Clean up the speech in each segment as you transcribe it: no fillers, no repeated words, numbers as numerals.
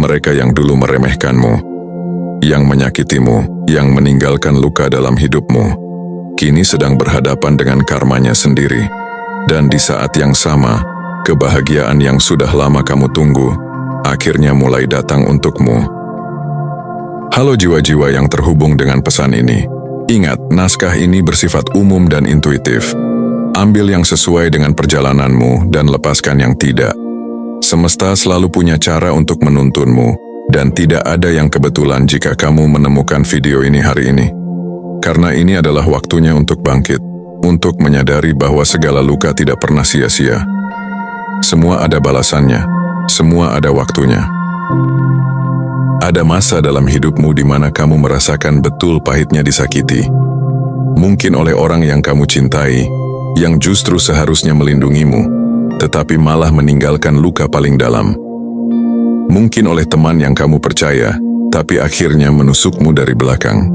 Mereka yang dulu meremehkanmu, yang menyakitimu, yang meninggalkan luka dalam hidupmu, kini sedang berhadapan dengan karmanya sendiri. Dan di saat yang sama, kebahagiaan yang sudah lama kamu tunggu, akhirnya mulai datang untukmu. Halo jiwa-jiwa yang terhubung dengan pesan ini. Ingat, naskah ini bersifat umum dan intuitif. Ambil yang sesuai dengan perjalananmu dan lepaskan yang tidak. Semesta selalu punya cara untuk menuntunmu, dan tidak ada yang kebetulan jika kamu menemukan video ini hari ini. Karena ini adalah waktunya untuk bangkit, untuk menyadari bahwa segala luka tidak pernah sia-sia. Semua ada balasannya, semua ada waktunya. Ada masa dalam hidupmu di mana kamu merasakan betul pahitnya disakiti. Mungkin oleh orang yang kamu cintai, yang justru seharusnya melindungimu, tetapi malah meninggalkan luka paling dalam. Mungkin oleh teman yang kamu percaya, tapi akhirnya menusukmu dari belakang.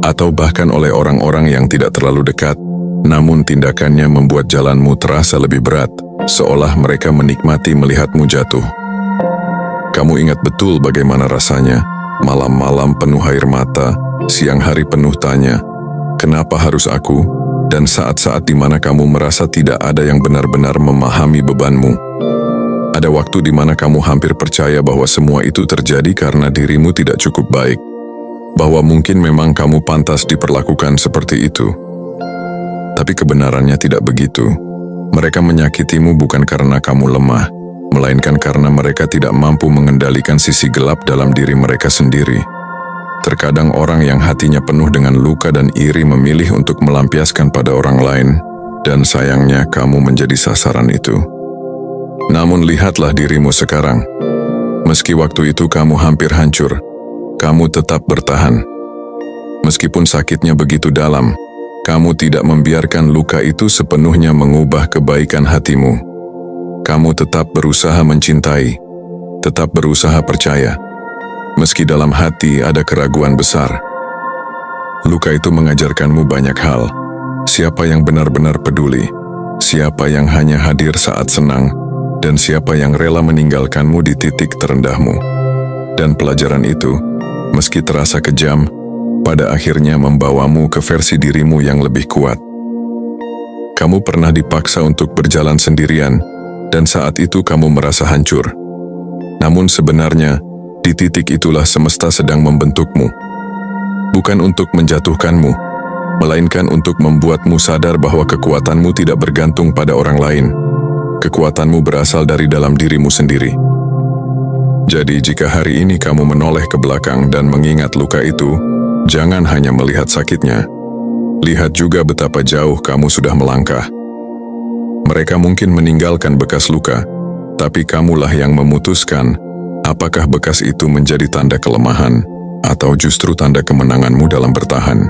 Atau bahkan oleh orang-orang yang tidak terlalu dekat, namun tindakannya membuat jalanmu terasa lebih berat, seolah mereka menikmati melihatmu jatuh. Kamu ingat betul bagaimana rasanya, malam-malam penuh air mata, siang hari penuh tanya, kenapa harus aku? Dan saat-saat di mana kamu merasa tidak ada yang benar-benar memahami bebanmu. Ada waktu di mana kamu hampir percaya bahwa semua itu terjadi karena dirimu tidak cukup baik, bahwa mungkin memang kamu pantas diperlakukan seperti itu. Tapi kebenarannya tidak begitu. Mereka menyakitimu bukan karena kamu lemah, melainkan karena mereka tidak mampu mengendalikan sisi gelap dalam diri mereka sendiri. Terkadang orang yang hatinya penuh dengan luka dan iri memilih untuk melampiaskan pada orang lain, dan sayangnya kamu menjadi sasaran itu. Namun lihatlah dirimu sekarang. Meski waktu itu kamu hampir hancur, kamu tetap bertahan. Meskipun sakitnya begitu dalam, kamu tidak membiarkan luka itu sepenuhnya mengubah kebaikan hatimu. Kamu tetap berusaha mencintai, tetap berusaha percaya, meski dalam hati ada keraguan besar. Luka itu mengajarkanmu banyak hal. Siapa yang benar-benar peduli, siapa yang hanya hadir saat senang, dan siapa yang rela meninggalkanmu di titik terendahmu. Dan pelajaran itu, meski terasa kejam, pada akhirnya membawamu ke versi dirimu yang lebih kuat. Kamu pernah dipaksa untuk berjalan sendirian, dan saat itu kamu merasa hancur. Namun sebenarnya, di titik itulah semesta sedang membentukmu. Bukan untuk menjatuhkanmu, melainkan untuk membuatmu sadar bahwa kekuatanmu tidak bergantung pada orang lain. Kekuatanmu berasal dari dalam dirimu sendiri. Jadi jika hari ini kamu menoleh ke belakang dan mengingat luka itu, jangan hanya melihat sakitnya. Lihat juga betapa jauh kamu sudah melangkah. Mereka mungkin meninggalkan bekas luka, tapi kamulah yang memutuskan apakah bekas itu menjadi tanda kelemahan atau justru tanda kemenanganmu dalam bertahan.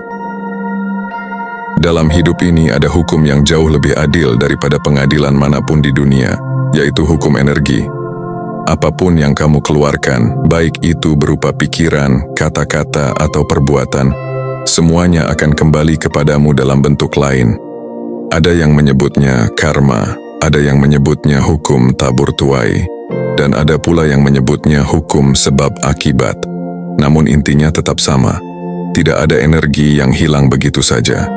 Dalam hidup ini ada hukum yang jauh lebih adil daripada pengadilan manapun di dunia, yaitu hukum energi. Apapun yang kamu keluarkan, baik itu berupa pikiran, kata-kata, atau perbuatan, semuanya akan kembali kepadamu dalam bentuk lain. Ada yang menyebutnya karma, ada yang menyebutnya hukum tabur tuai, dan ada pula yang menyebutnya hukum sebab akibat. Namun intinya tetap sama, tidak ada energi yang hilang begitu saja.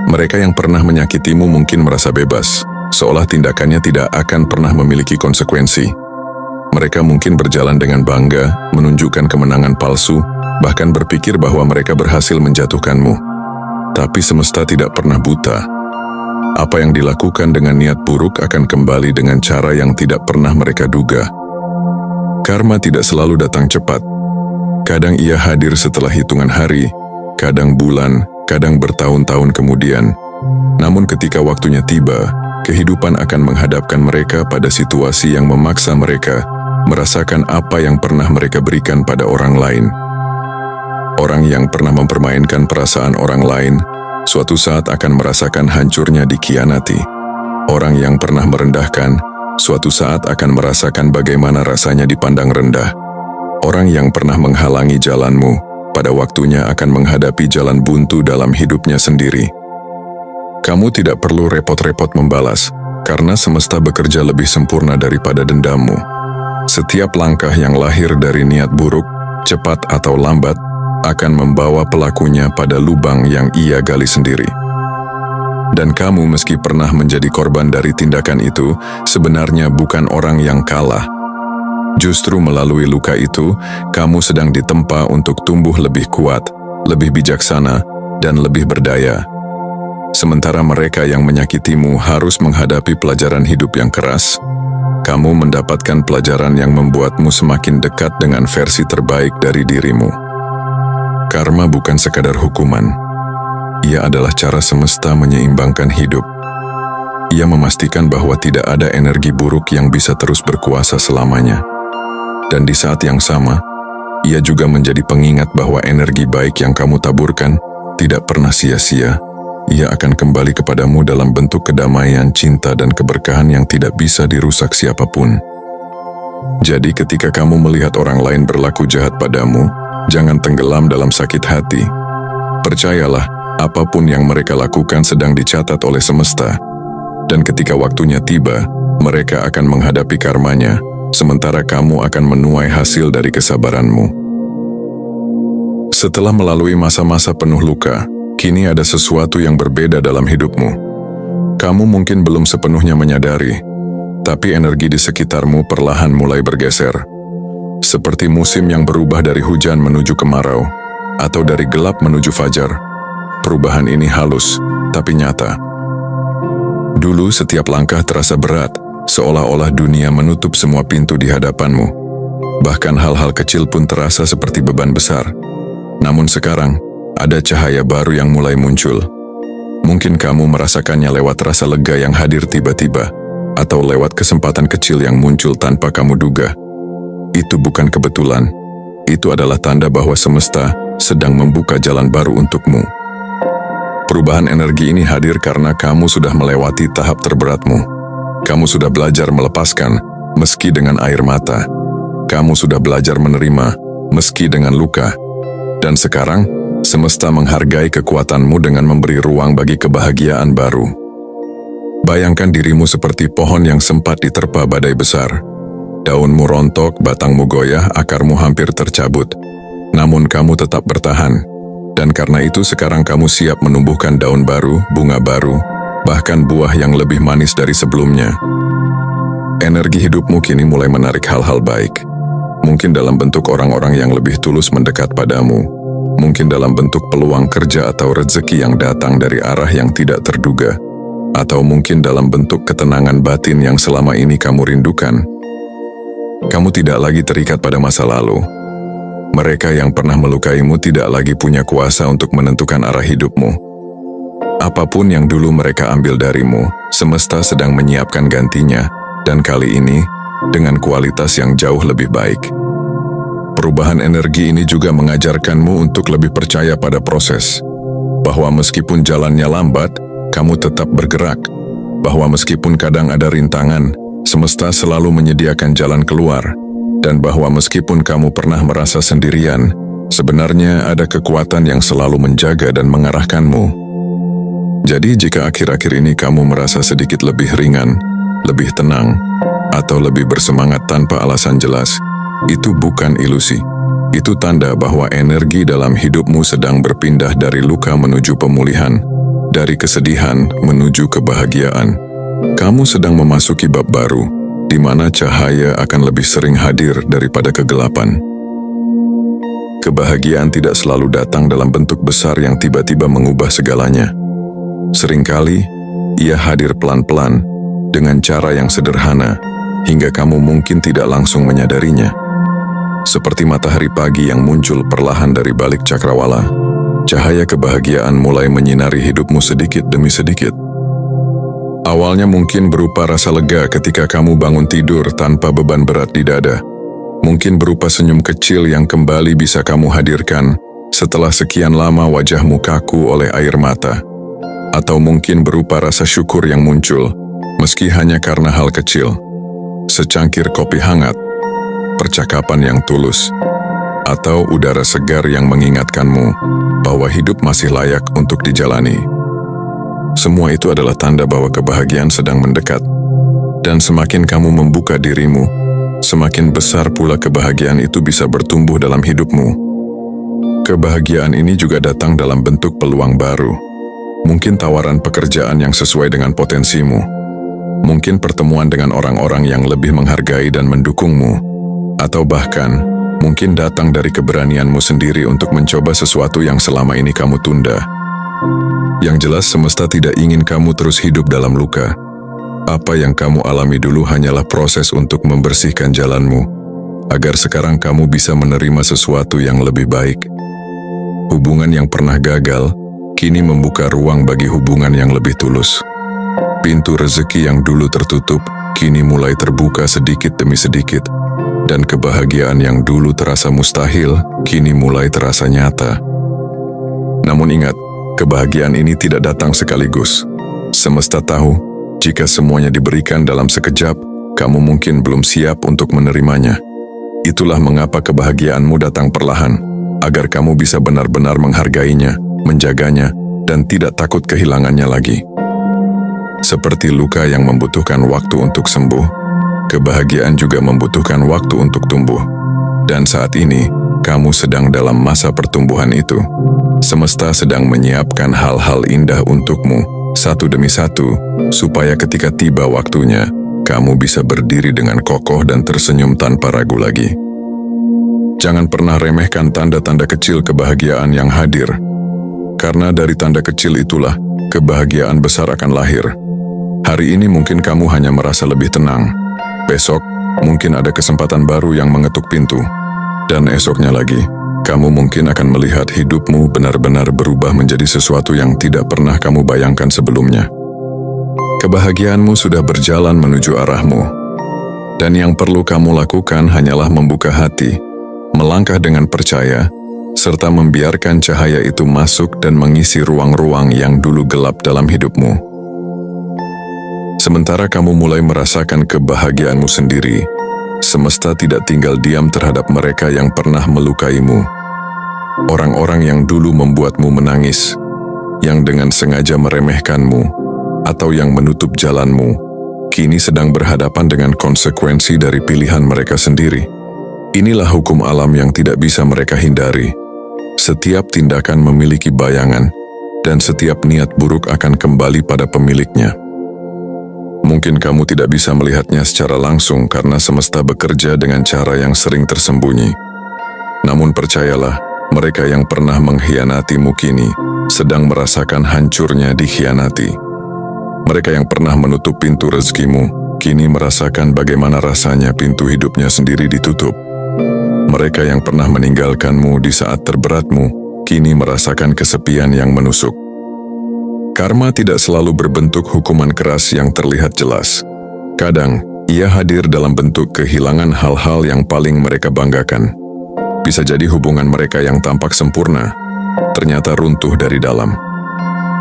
Mereka yang pernah menyakitimu mungkin merasa bebas, seolah tindakannya tidak akan pernah memiliki konsekuensi. Mereka mungkin berjalan dengan bangga, menunjukkan kemenangan palsu, bahkan berpikir bahwa mereka berhasil menjatuhkanmu. Tapi semesta tidak pernah buta. Apa yang dilakukan dengan niat buruk akan kembali dengan cara yang tidak pernah mereka duga. Karma tidak selalu datang cepat. Kadang ia hadir setelah hitungan hari, kadang bulan, kadang bertahun-tahun kemudian. Namun ketika waktunya tiba, kehidupan akan menghadapkan mereka pada situasi yang memaksa mereka merasakan apa yang pernah mereka berikan pada orang lain. Orang yang pernah mempermainkan perasaan orang lain, suatu saat akan merasakan hancurnya dikhianati. Orang yang pernah merendahkan, suatu saat akan merasakan bagaimana rasanya dipandang rendah. Orang yang pernah menghalangi jalanmu, pada waktunya akan menghadapi jalan buntu dalam hidupnya sendiri. Kamu tidak perlu repot-repot membalas, karena semesta bekerja lebih sempurna daripada dendammu. Setiap langkah yang lahir dari niat buruk, cepat atau lambat, akan membawa pelakunya pada lubang yang ia gali sendiri. Dan kamu meski pernah menjadi korban dari tindakan itu, sebenarnya bukan orang yang kalah. Justru melalui luka itu, kamu sedang ditempa untuk tumbuh lebih kuat, lebih bijaksana, dan lebih berdaya. Sementara mereka yang menyakitimu harus menghadapi pelajaran hidup yang keras, kamu mendapatkan pelajaran yang membuatmu semakin dekat dengan versi terbaik dari dirimu. Karma bukan sekadar hukuman. Ia adalah cara semesta menyeimbangkan hidup. Ia memastikan bahwa tidak ada energi buruk yang bisa terus berkuasa selamanya. Dan di saat yang sama, ia juga menjadi pengingat bahwa energi baik yang kamu taburkan tidak pernah sia-sia. Ia akan kembali kepadamu dalam bentuk kedamaian, cinta, dan keberkahan yang tidak bisa dirusak siapapun. Jadi ketika kamu melihat orang lain berlaku jahat padamu, jangan tenggelam dalam sakit hati. Percayalah, apapun yang mereka lakukan sedang dicatat oleh semesta. Dan ketika waktunya tiba, mereka akan menghadapi karmanya, sementara kamu akan menuai hasil dari kesabaranmu. Setelah melalui masa-masa penuh luka, kini ada sesuatu yang berbeda dalam hidupmu. Kamu mungkin belum sepenuhnya menyadari, tapi energi di sekitarmu perlahan mulai bergeser. Seperti musim yang berubah dari hujan menuju kemarau, atau dari gelap menuju fajar. Perubahan ini halus, tapi nyata. Dulu setiap langkah terasa berat, seolah-olah dunia menutup semua pintu di hadapanmu. Bahkan hal-hal kecil pun terasa seperti beban besar. Namun sekarang, ada cahaya baru yang mulai muncul. Mungkin kamu merasakannya lewat rasa lega yang hadir tiba-tiba, atau lewat kesempatan kecil yang muncul tanpa kamu duga. Itu bukan kebetulan. Itu adalah tanda bahwa semesta sedang membuka jalan baru untukmu. Perubahan energi ini hadir karena kamu sudah melewati tahap terberatmu. Kamu sudah belajar melepaskan, meski dengan air mata. Kamu sudah belajar menerima, meski dengan luka. Dan sekarang, semesta menghargai kekuatanmu dengan memberi ruang bagi kebahagiaan baru. Bayangkan dirimu seperti pohon yang sempat diterpa badai besar. Daunmu rontok, batangmu goyah, akarmu hampir tercabut. Namun kamu tetap bertahan. Dan karena itu sekarang kamu siap menumbuhkan daun baru, bunga baru, bahkan buah yang lebih manis dari sebelumnya. Energi hidupmu kini mulai menarik hal-hal baik. Mungkin dalam bentuk orang-orang yang lebih tulus mendekat padamu. Mungkin dalam bentuk peluang kerja atau rezeki yang datang dari arah yang tidak terduga. Atau mungkin dalam bentuk ketenangan batin yang selama ini kamu rindukan. Kamu tidak lagi terikat pada masa lalu. Mereka yang pernah melukaimu tidak lagi punya kuasa untuk menentukan arah hidupmu. Apapun yang dulu mereka ambil darimu, semesta sedang menyiapkan gantinya, dan kali ini dengan kualitas yang jauh lebih baik. Perubahan energi ini juga mengajarkanmu untuk lebih percaya pada proses. Bahwa meskipun jalannya lambat, kamu tetap bergerak. Bahwa meskipun kadang ada rintangan, semesta selalu menyediakan jalan keluar. Dan bahwa meskipun kamu pernah merasa sendirian, sebenarnya ada kekuatan yang selalu menjaga dan mengarahkanmu. Jadi jika akhir-akhir ini kamu merasa sedikit lebih ringan, lebih tenang, atau lebih bersemangat tanpa alasan jelas, itu bukan ilusi. Itu tanda bahwa energi dalam hidupmu sedang berpindah dari luka menuju pemulihan, dari kesedihan menuju kebahagiaan. Kamu sedang memasuki bab baru, di mana cahaya akan lebih sering hadir daripada kegelapan. Kebahagiaan tidak selalu datang dalam bentuk besar yang tiba-tiba mengubah segalanya. Seringkali, ia hadir pelan-pelan, dengan cara yang sederhana, hingga kamu mungkin tidak langsung menyadarinya. Seperti matahari pagi yang muncul perlahan dari balik cakrawala, cahaya kebahagiaan mulai menyinari hidupmu sedikit demi sedikit. Awalnya mungkin berupa rasa lega ketika kamu bangun tidur tanpa beban berat di dada. Mungkin berupa senyum kecil yang kembali bisa kamu hadirkan setelah sekian lama wajahmu kaku oleh air mata. Atau mungkin berupa rasa syukur yang muncul, meski hanya karena hal kecil. Secangkir kopi hangat, percakapan yang tulus, atau udara segar yang mengingatkanmu bahwa hidup masih layak untuk dijalani. Semua itu adalah tanda bahwa kebahagiaan sedang mendekat. Dan semakin kamu membuka dirimu, semakin besar pula kebahagiaan itu bisa bertumbuh dalam hidupmu. Kebahagiaan ini juga datang dalam bentuk peluang baru. Mungkin tawaran pekerjaan yang sesuai dengan potensimu. Mungkin pertemuan dengan orang-orang yang lebih menghargai dan mendukungmu. Atau bahkan, mungkin datang dari keberanianmu sendiri untuk mencoba sesuatu yang selama ini kamu tunda. Yang jelas semesta tidak ingin kamu terus hidup dalam luka. Apa yang kamu alami dulu hanyalah proses untuk membersihkan jalanmu, agar sekarang kamu bisa menerima sesuatu yang lebih baik. Hubungan yang pernah gagal, kini membuka ruang bagi hubungan yang lebih tulus. Pintu rezeki yang dulu tertutup, kini mulai terbuka sedikit demi sedikit. Dan kebahagiaan yang dulu terasa mustahil, kini mulai terasa nyata. Namun ingat, kebahagiaan ini tidak datang sekaligus. Semesta tahu, jika semuanya diberikan dalam sekejap, kamu mungkin belum siap untuk menerimanya. Itulah mengapa kebahagiaanmu datang perlahan, agar kamu bisa benar-benar menghargainya, menjaganya, dan tidak takut kehilangannya lagi. Seperti luka yang membutuhkan waktu untuk sembuh, kebahagiaan juga membutuhkan waktu untuk tumbuh. Dan saat ini, kamu sedang dalam masa pertumbuhan itu. Semesta sedang menyiapkan hal-hal indah untukmu, satu demi satu, supaya ketika tiba waktunya, kamu bisa berdiri dengan kokoh dan tersenyum tanpa ragu lagi. Jangan pernah remehkan tanda-tanda kecil kebahagiaan yang hadir. Karena dari tanda kecil itulah, kebahagiaan besar akan lahir. Hari ini mungkin kamu hanya merasa lebih tenang. Besok, mungkin ada kesempatan baru yang mengetuk pintu. Dan esoknya lagi, kamu mungkin akan melihat hidupmu benar-benar berubah menjadi sesuatu yang tidak pernah kamu bayangkan sebelumnya. Kebahagiaanmu sudah berjalan menuju arahmu. Dan yang perlu kamu lakukan hanyalah membuka hati, melangkah dengan percaya, serta membiarkan cahaya itu masuk dan mengisi ruang-ruang yang dulu gelap dalam hidupmu. Sementara kamu mulai merasakan kebahagiaanmu sendiri, semesta tidak tinggal diam terhadap mereka yang pernah melukaimu. Orang-orang yang dulu membuatmu menangis, yang dengan sengaja meremehkanmu, atau yang menutup jalanmu, kini sedang berhadapan dengan konsekuensi dari pilihan mereka sendiri. Inilah hukum alam yang tidak bisa mereka hindari. Setiap tindakan memiliki bayangan, dan setiap niat buruk akan kembali pada pemiliknya. Mungkin kamu tidak bisa melihatnya secara langsung karena semesta bekerja dengan cara yang sering tersembunyi. Namun percayalah, mereka yang pernah mengkhianatimu kini sedang merasakan hancurnya dikhianati. Mereka yang pernah menutup pintu rezekimu kini merasakan bagaimana rasanya pintu hidupnya sendiri ditutup. Mereka yang pernah meninggalkanmu di saat terberatmu kini merasakan kesepian yang menusuk. Karma tidak selalu berbentuk hukuman keras yang terlihat jelas. Kadang, ia hadir dalam bentuk kehilangan hal-hal yang paling mereka banggakan. Bisa jadi hubungan mereka yang tampak sempurna, ternyata runtuh dari dalam.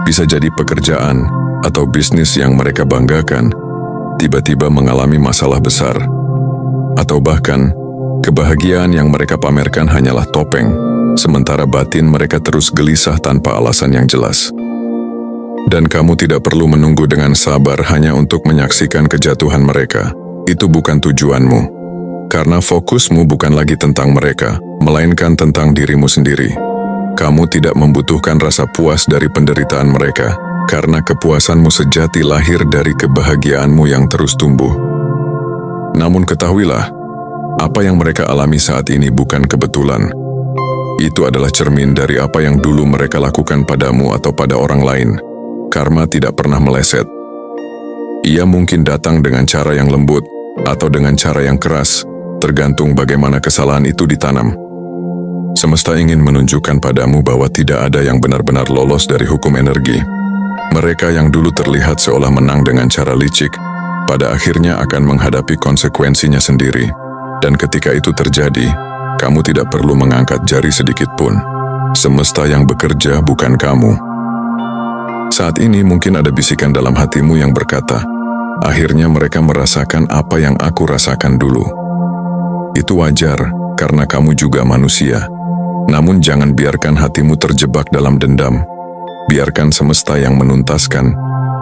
Bisa jadi pekerjaan atau bisnis yang mereka banggakan, tiba-tiba mengalami masalah besar. Atau bahkan, kebahagiaan yang mereka pamerkan hanyalah topeng, sementara batin mereka terus gelisah tanpa alasan yang jelas. Dan kamu tidak perlu menunggu dengan sabar hanya untuk menyaksikan kejatuhan mereka. Itu bukan tujuanmu. Karena fokusmu bukan lagi tentang mereka, melainkan tentang dirimu sendiri. Kamu tidak membutuhkan rasa puas dari penderitaan mereka, karena kepuasanmu sejati lahir dari kebahagiaanmu yang terus tumbuh. Namun ketahuilah, apa yang mereka alami saat ini bukan kebetulan. Itu adalah cermin dari apa yang dulu mereka lakukan padamu atau pada orang lain. Karma tidak pernah meleset. Ia mungkin datang dengan cara yang lembut atau dengan cara yang keras, tergantung bagaimana kesalahan itu ditanam. Semesta ingin menunjukkan padamu bahwa tidak ada yang benar-benar lolos dari hukum energi. Mereka yang dulu terlihat seolah menang dengan cara licik, pada akhirnya akan menghadapi konsekuensinya sendiri. Dan ketika itu terjadi, kamu tidak perlu mengangkat jari sedikit pun. Semesta yang bekerja bukan kamu. Saat ini mungkin ada bisikan dalam hatimu yang berkata, akhirnya mereka merasakan apa yang aku rasakan dulu. Itu wajar, karena kamu juga manusia. Namun jangan biarkan hatimu terjebak dalam dendam. Biarkan semesta yang menuntaskan,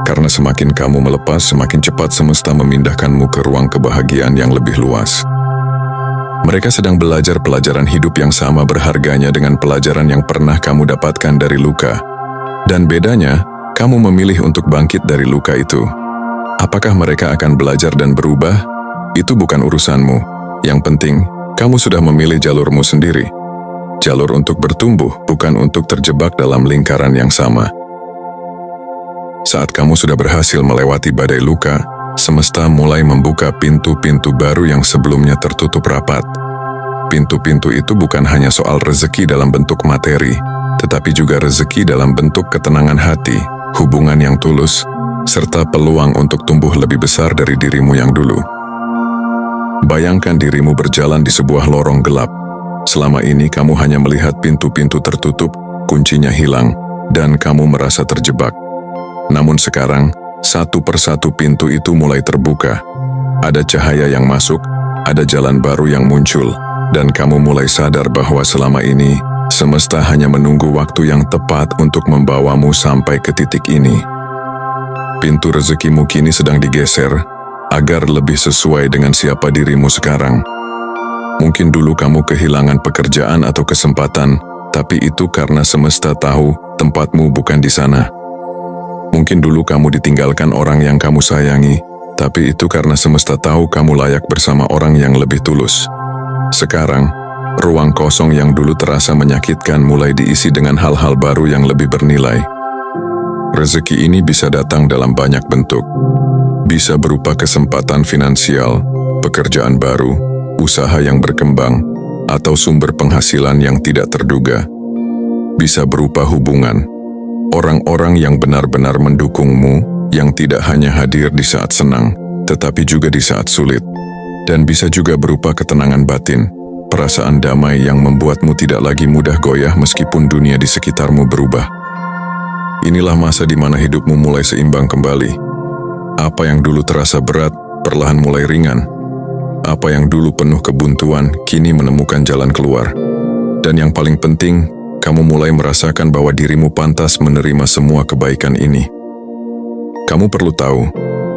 karena semakin kamu melepas, semakin cepat semesta memindahkanmu ke ruang kebahagiaan yang lebih luas. Mereka sedang belajar pelajaran hidup yang sama berharganya dengan pelajaran yang pernah kamu dapatkan dari luka. Dan bedanya, kamu memilih untuk bangkit dari luka itu. Apakah mereka akan belajar dan berubah? Itu bukan urusanmu. Yang penting, kamu sudah memilih jalurmu sendiri. Jalur untuk bertumbuh, bukan untuk terjebak dalam lingkaran yang sama. Saat kamu sudah berhasil melewati badai luka, semesta mulai membuka pintu-pintu baru yang sebelumnya tertutup rapat. Pintu-pintu itu bukan hanya soal rezeki dalam bentuk materi, tetapi juga rezeki dalam bentuk ketenangan hati, hubungan yang tulus, serta peluang untuk tumbuh lebih besar dari dirimu yang dulu. Bayangkan dirimu berjalan di sebuah lorong gelap. Selama ini kamu hanya melihat pintu-pintu tertutup, kuncinya hilang, dan kamu merasa terjebak. Namun sekarang, satu persatu pintu itu mulai terbuka. Ada cahaya yang masuk, ada jalan baru yang muncul, dan kamu mulai sadar bahwa selama ini, semesta hanya menunggu waktu yang tepat untuk membawamu sampai ke titik ini. Pintu rezekimu kini sedang digeser, agar lebih sesuai dengan siapa dirimu sekarang. Mungkin dulu kamu kehilangan pekerjaan atau kesempatan, tapi itu karena semesta tahu tempatmu bukan di sana. Mungkin dulu kamu ditinggalkan orang yang kamu sayangi, tapi itu karena semesta tahu kamu layak bersama orang yang lebih tulus. Sekarang, ruang kosong yang dulu terasa menyakitkan mulai diisi dengan hal-hal baru yang lebih bernilai. Rezeki ini bisa datang dalam banyak bentuk. Bisa berupa kesempatan finansial, pekerjaan baru, usaha yang berkembang, atau sumber penghasilan yang tidak terduga. Bisa berupa hubungan, orang-orang yang benar-benar mendukungmu, yang tidak hanya hadir di saat senang, tetapi juga di saat sulit. Dan bisa juga berupa ketenangan batin, perasaan damai yang membuatmu tidak lagi mudah goyah meskipun dunia di sekitarmu berubah. Inilah masa di mana hidupmu mulai seimbang kembali. Apa yang dulu terasa berat, perlahan mulai ringan. Apa yang dulu penuh kebuntuan, kini menemukan jalan keluar. Dan yang paling penting, kamu mulai merasakan bahwa dirimu pantas menerima semua kebaikan ini. Kamu perlu tahu,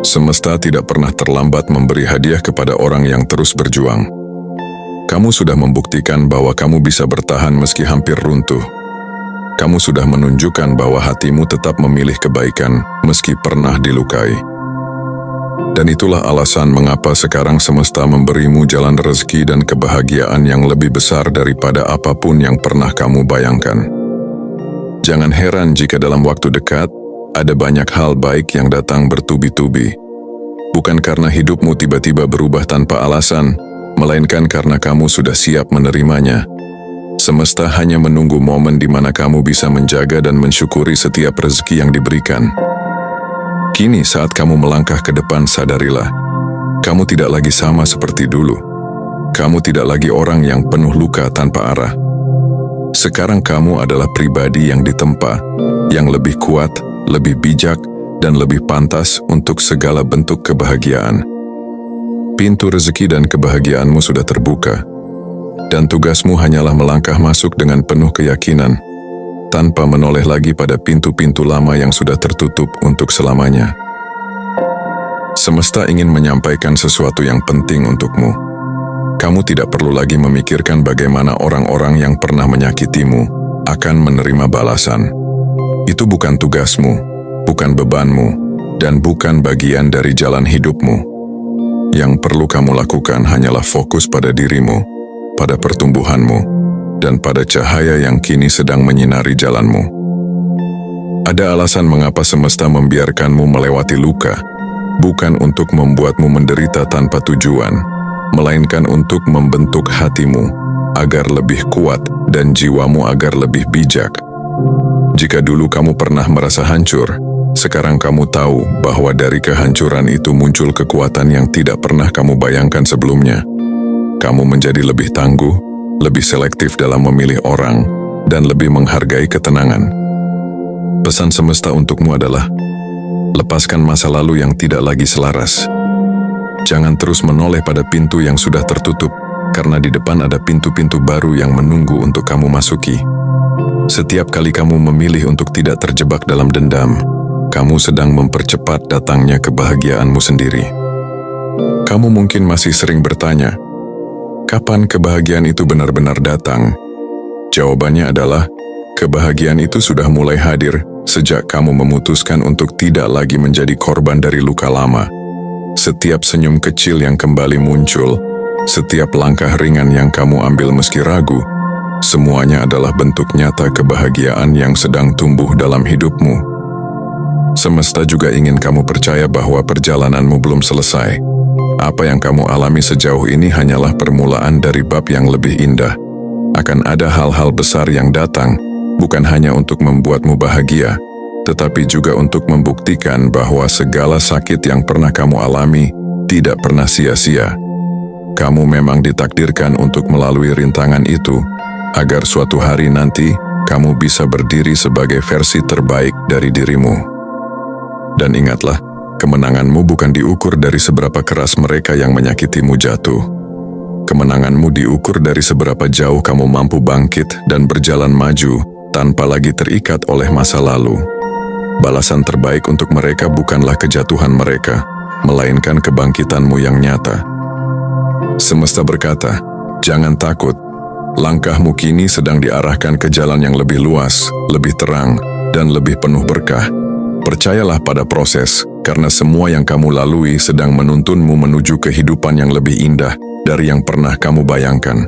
semesta tidak pernah terlambat memberi hadiah kepada orang yang terus berjuang. Kamu sudah membuktikan bahwa kamu bisa bertahan meski hampir runtuh. Kamu sudah menunjukkan bahwa hatimu tetap memilih kebaikan meski pernah dilukai. Dan itulah alasan mengapa sekarang semesta memberimu jalan rezeki dan kebahagiaan yang lebih besar daripada apapun yang pernah kamu bayangkan. Jangan heran jika dalam waktu dekat, ada banyak hal baik yang datang bertubi-tubi. Bukan karena hidupmu tiba-tiba berubah tanpa alasan, melainkan karena kamu sudah siap menerimanya. Semesta hanya menunggu momen di mana kamu bisa menjaga dan mensyukuri setiap rezeki yang diberikan. Kini saat kamu melangkah ke depan, sadarilah, kamu tidak lagi sama seperti dulu. Kamu tidak lagi orang yang penuh luka tanpa arah. Sekarang kamu adalah pribadi yang ditempa, yang lebih kuat, lebih bijak, dan lebih pantas untuk segala bentuk kebahagiaan. Pintu rezeki dan kebahagiaanmu sudah terbuka, dan tugasmu hanyalah melangkah masuk dengan penuh keyakinan, tanpa menoleh lagi pada pintu-pintu lama yang sudah tertutup untuk selamanya. Semesta ingin menyampaikan sesuatu yang penting untukmu. Kamu tidak perlu lagi memikirkan bagaimana orang-orang yang pernah menyakitimu akan menerima balasan. Itu bukan tugasmu, bukan bebanmu, dan bukan bagian dari jalan hidupmu. Yang perlu kamu lakukan hanyalah fokus pada dirimu, pada pertumbuhanmu, dan pada cahaya yang kini sedang menyinari jalanmu. Ada alasan mengapa semesta membiarkanmu melewati luka, bukan untuk membuatmu menderita tanpa tujuan, melainkan untuk membentuk hatimu agar lebih kuat dan jiwamu agar lebih bijak. Jika dulu kamu pernah merasa hancur, sekarang kamu tahu bahwa dari kehancuran itu muncul kekuatan yang tidak pernah kamu bayangkan sebelumnya. Kamu menjadi lebih tangguh, lebih selektif dalam memilih orang, dan lebih menghargai ketenangan. Pesan semesta untukmu adalah, lepaskan masa lalu yang tidak lagi selaras. Jangan terus menoleh pada pintu yang sudah tertutup, karena di depan ada pintu-pintu baru yang menunggu untuk kamu masuki. Setiap kali kamu memilih untuk tidak terjebak dalam dendam, kamu sedang mempercepat datangnya kebahagiaanmu sendiri. Kamu mungkin masih sering bertanya, Kapan kebahagiaan itu benar-benar datang? Jawabannya adalah, kebahagiaan itu sudah mulai hadir sejak kamu memutuskan untuk tidak lagi menjadi korban dari luka lama. Setiap senyum kecil yang kembali muncul, setiap langkah ringan yang kamu ambil meski ragu, semuanya adalah bentuk nyata kebahagiaan yang sedang tumbuh dalam hidupmu. Semesta juga ingin kamu percaya bahwa perjalananmu belum selesai. Apa yang kamu alami sejauh ini hanyalah permulaan dari bab yang lebih indah. Akan ada hal-hal besar yang datang, bukan hanya untuk membuatmu bahagia, tetapi juga untuk membuktikan bahwa segala sakit yang pernah kamu alami tidak pernah sia-sia. Kamu memang ditakdirkan untuk melalui rintangan itu, agar suatu hari nanti kamu bisa berdiri sebagai versi terbaik dari dirimu. Dan ingatlah, kemenanganmu bukan diukur dari seberapa keras mereka yang menyakitimu jatuh. Kemenanganmu diukur dari seberapa jauh kamu mampu bangkit dan berjalan maju tanpa lagi terikat oleh masa lalu. Balasan terbaik untuk mereka bukanlah kejatuhan mereka, melainkan kebangkitanmu yang nyata. Semesta berkata, jangan takut. Langkahmu kini sedang diarahkan ke jalan yang lebih luas, lebih terang, dan lebih penuh berkah. Percayalah pada proses, karena semua yang kamu lalui sedang menuntunmu menuju kehidupan yang lebih indah dari yang pernah kamu bayangkan.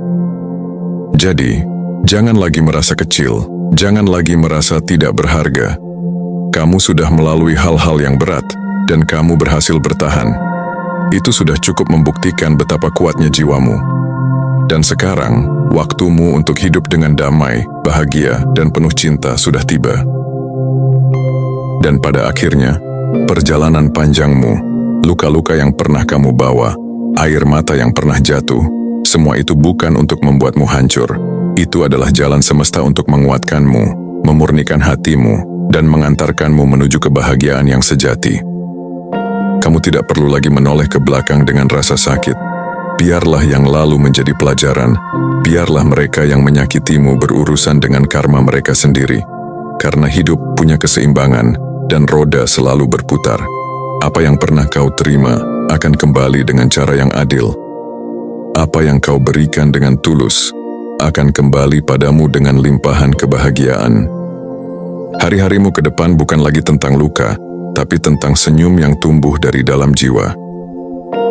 Jadi, jangan lagi merasa kecil, jangan lagi merasa tidak berharga. Kamu sudah melalui hal-hal yang berat, dan kamu berhasil bertahan. Itu sudah cukup membuktikan betapa kuatnya jiwamu. Dan sekarang, waktumu untuk hidup dengan damai, bahagia, dan penuh cinta sudah tiba. Dan pada akhirnya, perjalanan panjangmu, luka-luka yang pernah kamu bawa, air mata yang pernah jatuh, semua itu bukan untuk membuatmu hancur. Itu adalah jalan semesta untuk menguatkanmu, memurnikan hatimu, dan mengantarkanmu menuju kebahagiaan yang sejati. Kamu tidak perlu lagi menoleh ke belakang dengan rasa sakit. Biarlah yang lalu menjadi pelajaran. Biarlah mereka yang menyakitimu berurusan dengan karma mereka sendiri. Karena hidup punya keseimbangan dan roda selalu berputar. Apa yang pernah kau terima akan kembali dengan cara yang adil. Apa yang kau berikan dengan tulus akan kembali padamu dengan limpahan kebahagiaan. Hari-harimu ke depan bukan lagi tentang luka, tapi tentang senyum yang tumbuh dari dalam jiwa.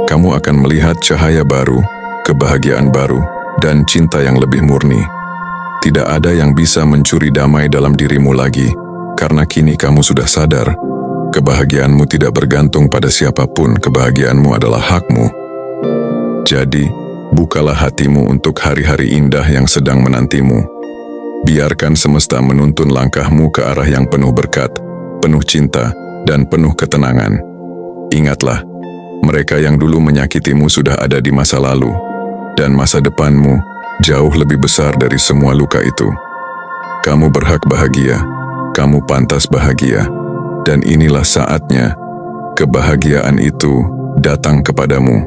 Kamu akan melihat cahaya baru, kebahagiaan baru, dan cinta yang lebih murni. Tidak ada yang bisa mencuri damai dalam dirimu lagi, karena kini kamu sudah sadar, kebahagiaanmu tidak bergantung pada siapapun, kebahagiaanmu adalah hakmu. Jadi, bukalah hatimu untuk hari-hari indah yang sedang menantimu. Biarkan semesta menuntun langkahmu ke arah yang penuh berkat, penuh cinta, dan penuh ketenangan. Ingatlah, mereka yang dulu menyakitimu sudah ada di masa lalu, dan masa depanmu jauh lebih besar dari semua luka itu. Kamu berhak bahagia, kamu pantas bahagia, dan inilah saatnya kebahagiaan itu datang kepadamu.